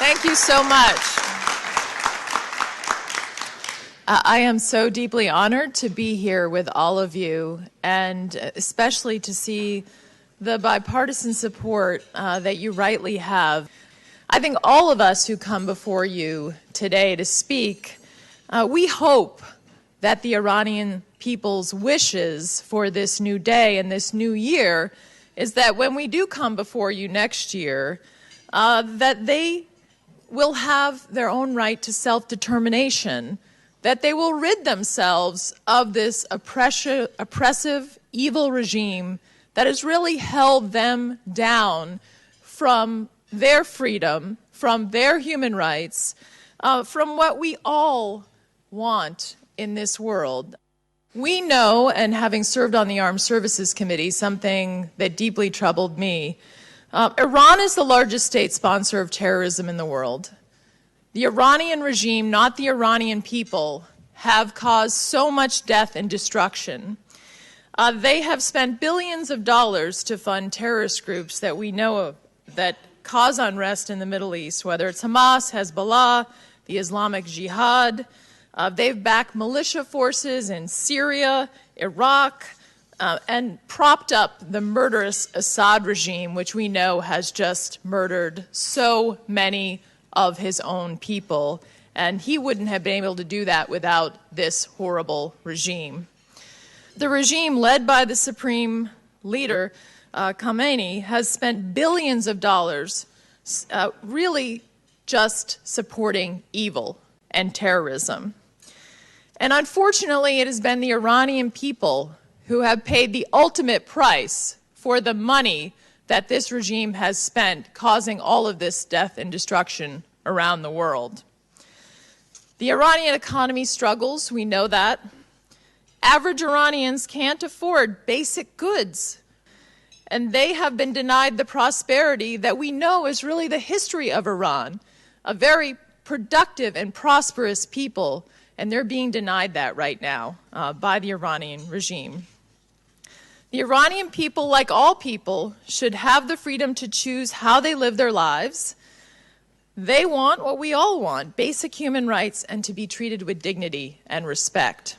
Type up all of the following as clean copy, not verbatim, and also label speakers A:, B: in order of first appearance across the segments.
A: Thank you so much. I am so deeply honored to be here with all of you, and especially to see the bipartisan support that you rightly have. I think all of us who come before you today to speak, we hope that the Iranian people's wishes for this new day and this new year is that when we do come before you next year, that they will have their own right to self-determination, that they will rid themselves of this oppressive, evil regime that has really held them down from their freedom, from their human rights, from what we all want in this world. We know, and having served on the Armed Services Committee, something that deeply troubled me, Iran is the largest state sponsor of terrorism in the world. The Iranian regime, not the Iranian people, have caused so much death and destruction. They have spent billions of dollars to fund terrorist groups that we know of that cause unrest in the Middle East, whether it's Hamas, Hezbollah, the Islamic Jihad. They've backed militia forces in Syria, Iraq, and propped up the murderous Assad regime, which we know has just murdered so many of his own people. And he wouldn't have been able to do that without this horrible regime. The regime led by the supreme leader, Khamenei, has spent billions of dollars really just supporting evil and terrorism. And unfortunately, it has been the Iranian people who have paid the ultimate price for the money that this regime has spent causing all of this death and destruction around the world. The Iranian economy struggles, we know that. Average Iranians can't afford basic goods, and they have been denied the prosperity that we know is really the history of Iran, a very productive and prosperous people, and they're being denied that right now by the Iranian regime. The Iranian people, like all people, should have the freedom to choose how they live their lives. They want what we all want, basic human rights and to be treated with dignity and respect.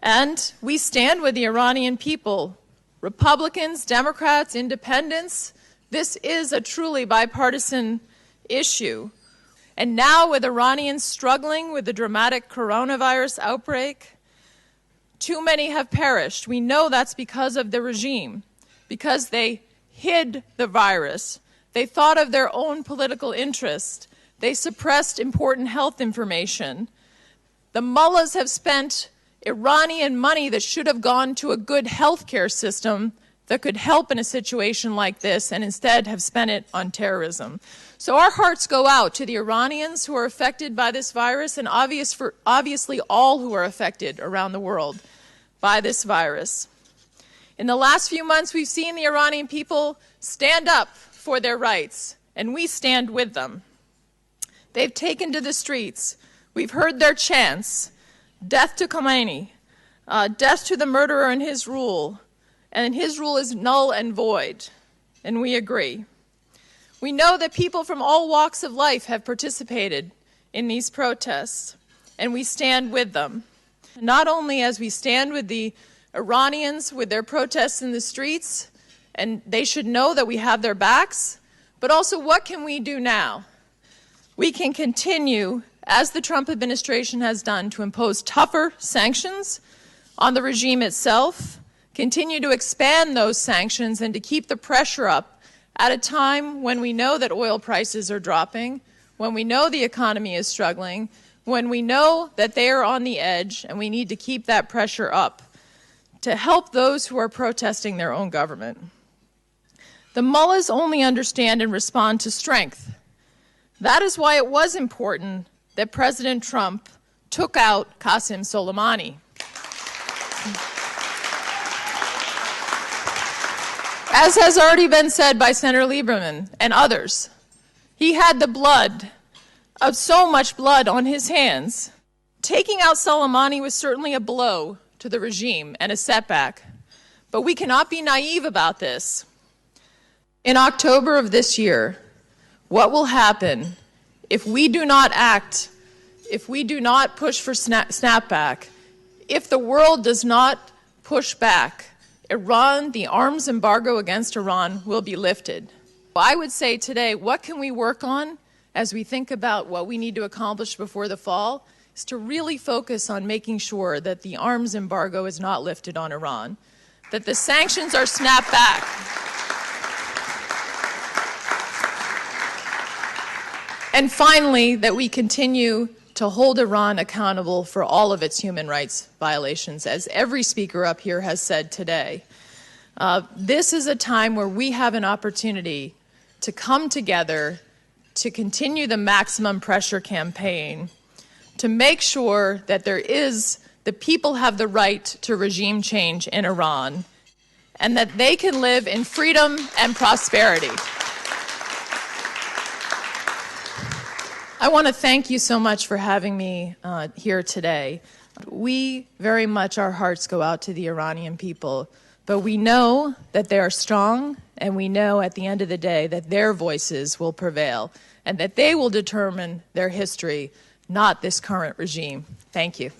A: And we stand with the Iranian people, Republicans, Democrats, Independents. This is a truly bipartisan issue. And now with Iranians struggling with the dramatic coronavirus outbreak, too many have perished. We know that's because of the regime, because they hid the virus. They thought of their own political interest. They suppressed important health information. The mullahs have spent Iranian money that should have gone to a good healthcare system that could help in a situation like this, and instead have spent it on terrorism. So our hearts go out to the Iranians who are affected by this virus, and obviously all who are affected around the world by this virus. In the last few months, we've seen the Iranian people stand up for their rights, and we stand with them. They've taken to the streets. We've heard their chants, death to Khamenei, death to the murderer and his rule is null and void, and we agree. We know that people from all walks of life have participated in these protests, and we stand with them. Not only as we stand with the Iranians with their protests in the streets, and they should know that we have their backs, but also what can we do now? We can continue, as the Trump administration has done, to impose tougher sanctions on the regime itself, continue to expand those sanctions and to keep the pressure up at a time when we know that oil prices are dropping, when we know the economy is struggling, when we know that they are on the edge, and we need to keep that pressure up to help those who are protesting their own government. The mullahs only understand and respond to strength. That is why it was important that President Trump took out Qasem Soleimani. As has already been said by Senator Lieberman and others, he had the blood of so much blood on his hands. Taking out Soleimani was certainly a blow to the regime and a setback, but we cannot be naive about this. In October of this year, what will happen if we do not act, if we do not push for snapback, if the world does not push back, Iran, the arms embargo against Iran will be lifted. I would say today, what can we work on as we think about what we need to accomplish before the fall is to really focus on making sure that the arms embargo is not lifted on Iran, that the sanctions are snapped back. And finally, that we continue to hold Iran accountable for all of its human rights violations, as every speaker up here has said today. This is a time where we have an opportunity to come together to continue the maximum pressure campaign, to make sure that the people have the right to regime change in Iran, and that they can live in freedom and prosperity. I want to thank you so much for having me here today. We very much, our hearts go out to the Iranian people, but we know that they are strong, and we know at the end of the day that their voices will prevail, and that they will determine their history, not this current regime. Thank you.